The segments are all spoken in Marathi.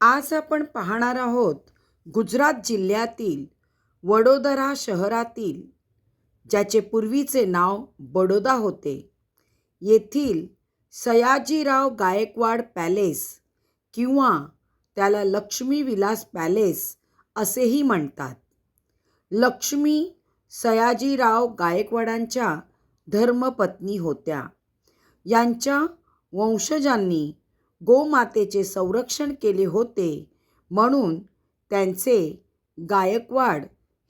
आज आपण पाहणार आहोत गुजरात जिल्ह्यातील वडोदरा शहरातील, ज्याचे पूर्वीचे नाव बडोदा होते, येथील सयाजीराव गायकवाड पॅलेस किंवा त्याला लक्ष्मी विलास पॅलेस असेही म्हणतात. लक्ष्मी सयाजीराव गायकवाडांच्या धर्मपत्नी होत्या. यांच्या वंशजांनी गोमातेचे संरक्षण केले होते, म्हणून त्यांचे गायकवाड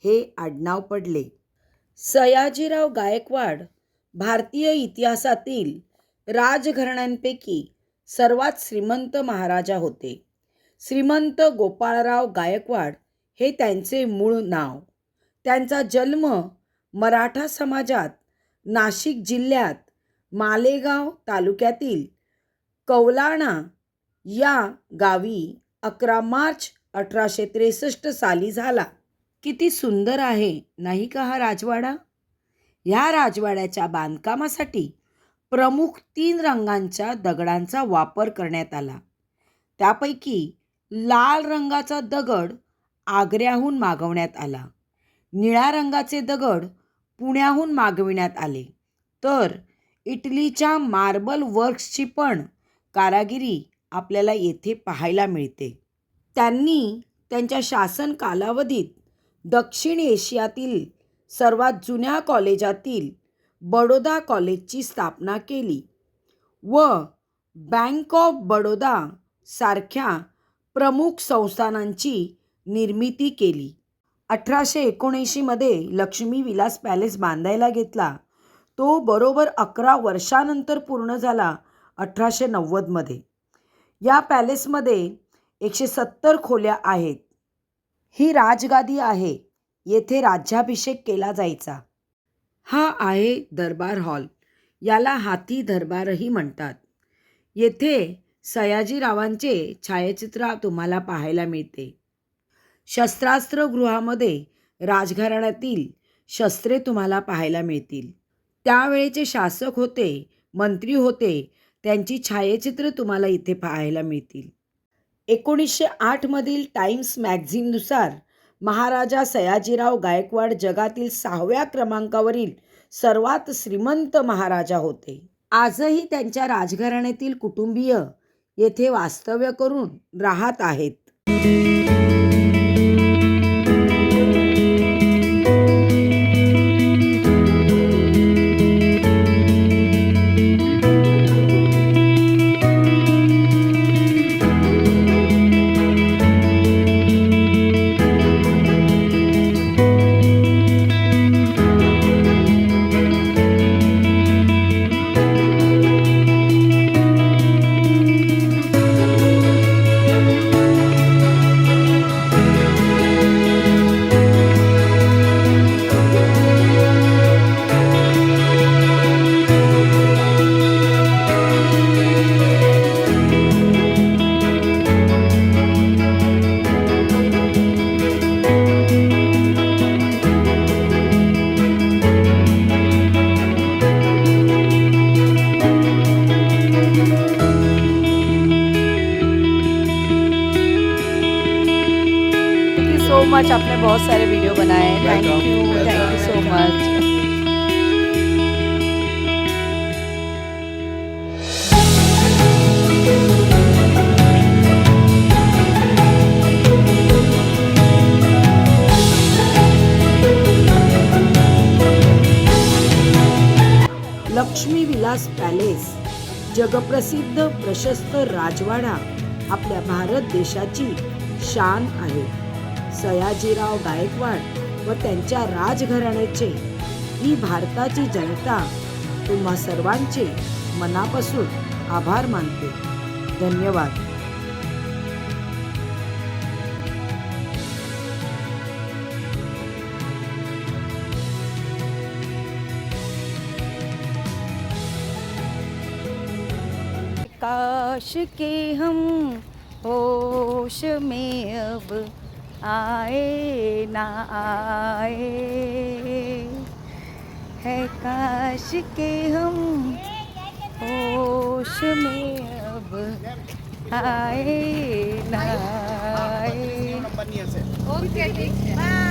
हे आडनाव पडले. सयाजीराव गायकवाड भारतीय इतिहासातील राजघराण्यांपैकी सर्वात श्रीमंत महाराजा होते. श्रीमंत गोपाळराव गायकवाड हे त्यांचे मूळ नाव. त्यांचा जन्म मराठा समाजात नाशिक जिल्ह्यात मालेगाव तालुक्यातील कौलाणा या गावी 11 मार्च 1863 साली झाला. किती सुंदर आहे नाही का हा राजवाडा? ह्या राजवाड्याच्या बांधकामासाठी प्रमुख 3 रंगांच्या दगडांचा वापर करण्यात आला. त्यापैकी लाल रंगाचा दगड आग्र्याहून मागवण्यात आला, निळ्या रंगाचे दगड पुण्याहून मागविण्यात आले, तर इटलीच्या मार्बल वर्क्सची पण कारागिरी आपल्याला येथे पाहायला मिळते. त्यांनी त्यांच्या शासन कालावधीत दक्षिण एशियातील सर्वात जुन्या कॉलेजातील बडोदा कॉलेजची स्थापना केली व बँक ऑफ बडोदा सारख्या प्रमुख संस्थानांची निर्मिती केली. 1879 मध्ये लक्ष्मी विलास पॅलेस बांधायला घेतला. तो बरोबर 11 वर्षानंतर पूर्ण झाला 1890 मध्ये. या पॅलेसमध्ये 170 खोल्या आहेत. ही राजगादी आहे. येथे राज्याभिषेक केला जायचा. हा आहे दरबार हॉल. याला हाती दरबारही म्हणतात. येथे सयाजीरावांचे छायाचित्र तुम्हाला पाहायला मिळते. शस्त्रास्त्र गृहामध्ये राजघराण्यातील शस्त्रे तुम्हाला पाहायला मिळतील. त्यावेळेचे शासक होते, मंत्री होते, त्यांची छायाचित्र तुम्हाला इथे पाहायला मिळतील. 1908 मधील टाइम्स मॅगझिननुसार महाराजा सयाजीराव गायकवाड जगातील 6व्या क्रमांकावरील सर्वात श्रीमंत महाराजा होते. आजही त्यांच्या राजघराण्यातील कुटुंबीय येथे वास्तव्य करून राहत आहेत. सो मच, आपने बहुत सारे वीडियो बनाए हैं. Thank you so much. Lakshmi Vilas palace जगप्रसिद्ध प्रशस्त राजवाडा आपल्या भारत देशाची शान आहे. सयाजीराव गायकवाड व त्यांच्या राजघराण्याचे ही भारताची जनता तुम्हा सर्वांचे मनापासून आभार मानते. धन्यवाद. काश के हम होश में अब आए ना आए, है काश के हम होश में अब आए ना ओके ठीक आहे.